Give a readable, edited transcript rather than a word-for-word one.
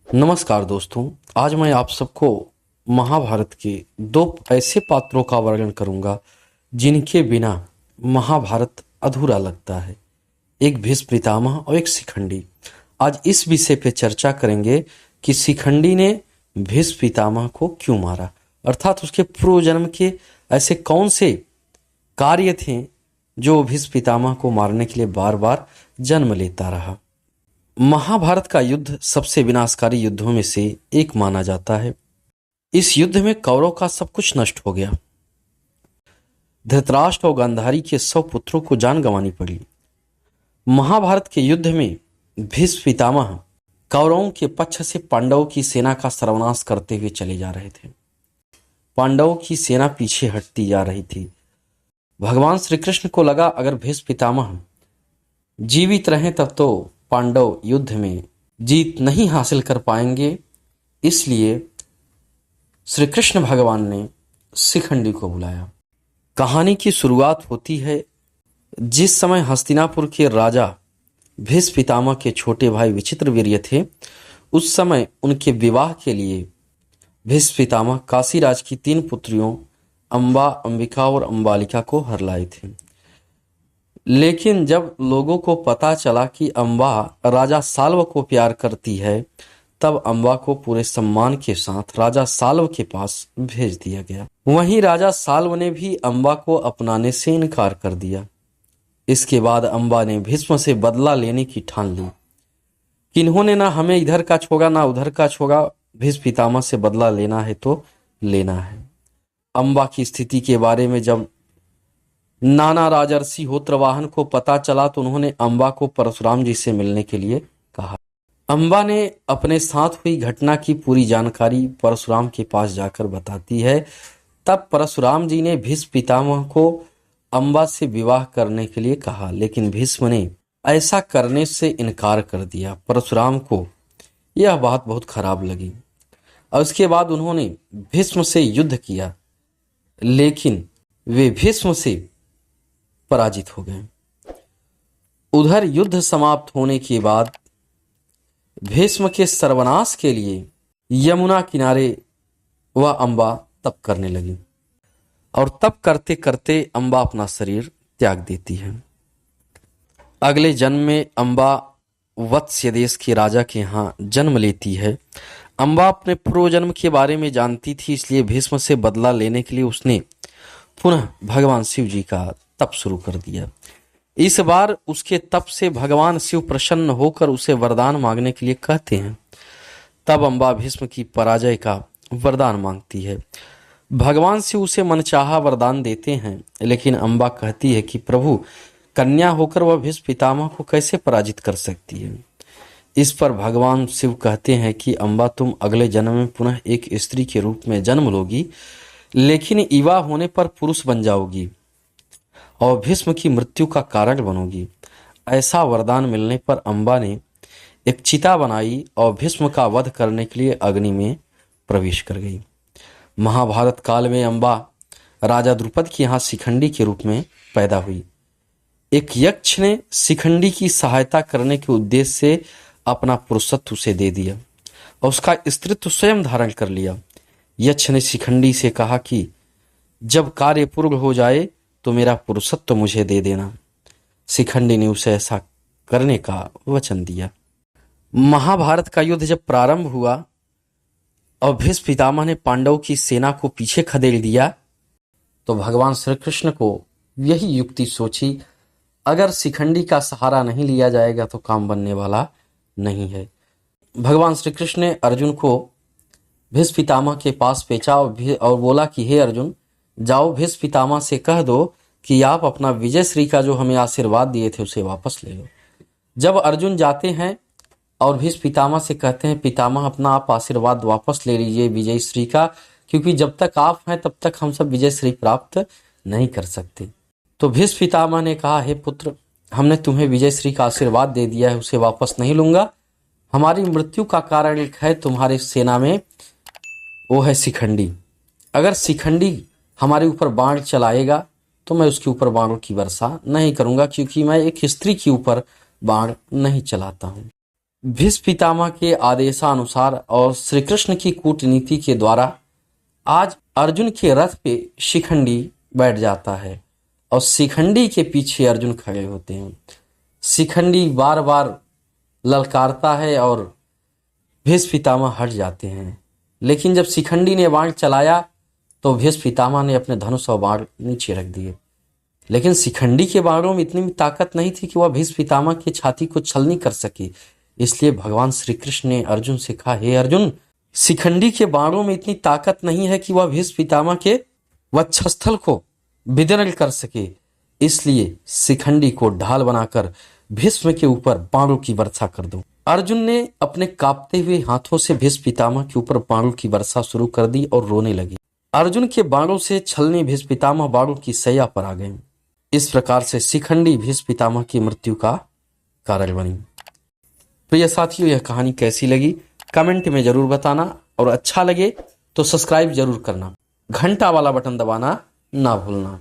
नमस्कार दोस्तों। आज मैं आप सबको महाभारत के दो ऐसे पात्रों का वर्णन करूंगा जिनके बिना महाभारत अधूरा लगता है। एक भीष्म पितामह और एक शिखंडी। आज इस विषय पे चर्चा करेंगे कि शिखंडी ने भीष्म पितामह को क्यों मारा, अर्थात उसके पूर्व जन्म के ऐसे कौन से कार्य थे जो भीष्म पितामह को मारने के लिए बार बार जन्म लेता रहा। महाभारत का युद्ध सबसे विनाशकारी युद्धों में से एक माना जाता है। इस युद्ध में कौरव का सब कुछ नष्ट हो गया। धृतराष्ट्र और गांधारी के 100 पुत्रों को जान गंवानी पड़ी। महाभारत के युद्ध में भीष्म पितामह कौरवों के पक्ष से पांडवों की सेना का सर्वनाश करते हुए चले जा रहे थे। पांडवों की सेना पीछे हटती जा रही थी। भगवान श्री कृष्ण को लगा अगर भीष्म पितामह जीवित रहें तब तो पांडव युद्ध में जीत नहीं हासिल कर पाएंगे, इसलिए श्री कृष्ण भगवान ने शिखंडी को बुलाया। कहानी की शुरुआत होती है जिस समय हस्तिनापुर के राजा भीष्म पितामह के छोटे भाई विचित्रवीर्य थे। उस समय उनके विवाह के लिए भीष्म पितामह काशीराज की 3 पुत्रियों अंबा, अंबिका और अंबालिका को हर लाए थे। लेकिन जब लोगों को पता चला कि अंबा राजा साल्व को प्यार करती है, तब अंबा को पूरे सम्मान के साथ राजा साल्व के पास भेज दिया गया। वहीं राजा साल्व ने भी अंबा को अपनाने से इनकार कर दिया। इसके बाद अंबा ने भीष्म से बदला लेने की ठान ली कि इन्होंने ना हमें इधर का छोड़ा ना उधर का छोड़ा, भीष्म पितामह से बदला लेना है तो लेना है। अंबा की स्थिति के बारे में जब नाना राजर्षि होत्रवाहन को पता चला तो उन्होंने अंबा को परशुराम जी से मिलने के लिए कहा। अंबा ने अपने साथ हुई घटना की पूरी जानकारी परशुराम के पास जाकर बताती है। तब परशुराम जी ने भीष्म पितामह को अंबा से विवाह करने के लिए कहा, लेकिन भीष्म ने ऐसा करने से इनकार कर दिया। परशुराम को यह बात बहुत खराब लगी और उसके बाद उन्होंने भीष्म से युद्ध किया, लेकिन वे भीष्म से पराजित हो गए। उधर युद्ध समाप्त होने के बाद भीष्म के सर्वनाश के लिए यमुना किनारे वह अंबा तप करने लगी और तप करते करते अंबा अपना शरीर त्याग देती है। अगले जन्म में अंबा वत्स्य देश के राजा के यहाँ जन्म लेती है। अंबा अपने पूर्व जन्म के बारे में जानती थी, इसलिए भीष्म से बदला लेने के लिए उसने पुनः भगवान शिव जी का तप शुरू कर दिया। इस बार उसके तप से भगवान शिव प्रसन्न होकर उसे वरदान मांगने के लिए कहते हैं। तब अंबा भीष्म की पराजय का वरदान मांगती है। भगवान शिव उसे मनचाहा वरदान देते हैं, लेकिन अंबा कहती है कि प्रभु, कन्या होकर वह भीष्म पितामह को कैसे पराजित कर सकती है। इस पर भगवान शिव कहते हैं कि अंबा, तुम अगले जन्म में पुनः एक स्त्री के रूप में जन्म लोगी, लेकिन युवा होने पर पुरुष बन जाओगी और भीष्म की मृत्यु का कारण बनोगी। ऐसा वरदान मिलने पर अंबा ने एक चिता बनाई और भीष्म का वध करने के लिए अग्नि में प्रवेश कर गई। महाभारत काल में अंबा राजा द्रुपद के यहाँ शिखंडी के रूप में पैदा हुई। एक यक्ष ने शिखंडी की सहायता करने के उद्देश्य से अपना पुरुषत्व उसे दे दिया और उसका स्त्रीत्व स्वयं धारण कर लिया। यक्ष ने शिखंडी से कहा कि जब कार्य पूर्ण हो जाए तो मेरा पुरुषत्व मुझे दे देना। शिखंडी ने उसे ऐसा करने का वचन दिया। महाभारत का युद्ध जब प्रारंभ हुआ और भीष्म पितामह ने पांडवों की सेना को पीछे खदेड़ दिया, तो भगवान श्री कृष्ण को यही युक्ति सोची, अगर शिखंडी का सहारा नहीं लिया जाएगा तो काम बनने वाला नहीं है। भगवान श्री कृष्ण ने अर्जुन को भीष्म पितामह के पास भेजा और बोला कि हे अर्जुन, जाओ भीष्म पितामह से कह दो कि आप अपना विजय श्री का जो हमें आशीर्वाद दिए थे उसे वापस ले लो। जब अर्जुन जाते हैं और भीष्म पितामह से कहते हैं, पितामह अपना आप आशीर्वाद वापस ले लीजिए विजय श्री का, क्योंकि जब तक आप हैं तब तक हम सब विजय श्री प्राप्त नहीं कर सकते। तो भीष्म पितामह ने कहा, हे पुत्र, हमने तुम्हें विजय श्री का आशीर्वाद दे दिया है, उसे वापस नहीं लूंगा। हमारी मृत्यु का कारण एक है तुम्हारी सेना में, वो है शिखंडी। अगर शिखंडी हमारे ऊपर बाण चलाएगा तो मैं उसके ऊपर बाणों की वर्षा नहीं करूंगा, क्योंकि मैं एक स्त्री के ऊपर बाण नहीं चलाता हूं। भीष्म पितामह के आदेशानुसार और श्री कृष्ण की कूटनीति के द्वारा आज अर्जुन के रथ पे शिखंडी बैठ जाता है और शिखंडी के पीछे अर्जुन खड़े होते हैं। शिखंडी बार बार ललकारता है और भीष्म पितामह हट जाते हैं, लेकिन जब शिखंडी ने बाण चलाया तो भीष्म पितामह ने अपने धनुष और बाण नीचे रख दिए। लेकिन शिखंडी के बाणों में इतनी ताकत नहीं थी कि वह भीष्म पितामह की छाती को छलनी कर सके। इसलिए भगवान श्री कृष्ण ने अर्जुन से कहा, हे अर्जुन, शिखंडी के बाणों में इतनी ताकत नहीं है कि वह भीष्म पितामह के वक्षस्थल को विदीर्ण कर सके। इसलिए शिखंडी को ढाल बनाकर भीष्म के ऊपर बाणों की वर्षा कर दो। अर्जुन ने अपने कांपते हुए हाथों से भीष्म पितामह के ऊपर बाणों की वर्षा शुरू कर दी और रोने लगे। अर्जुन के बाणों से छलनी भीष्म पितामह बाणों की सैया पर आ गए। इस प्रकार से शिखंडी भीष्म पितामह की मृत्यु का कारण बनी। प्रिय साथियों, यह कहानी कैसी लगी कमेंट में जरूर बताना, और अच्छा लगे तो सब्सक्राइब जरूर करना, घंटा वाला बटन दबाना ना भूलना।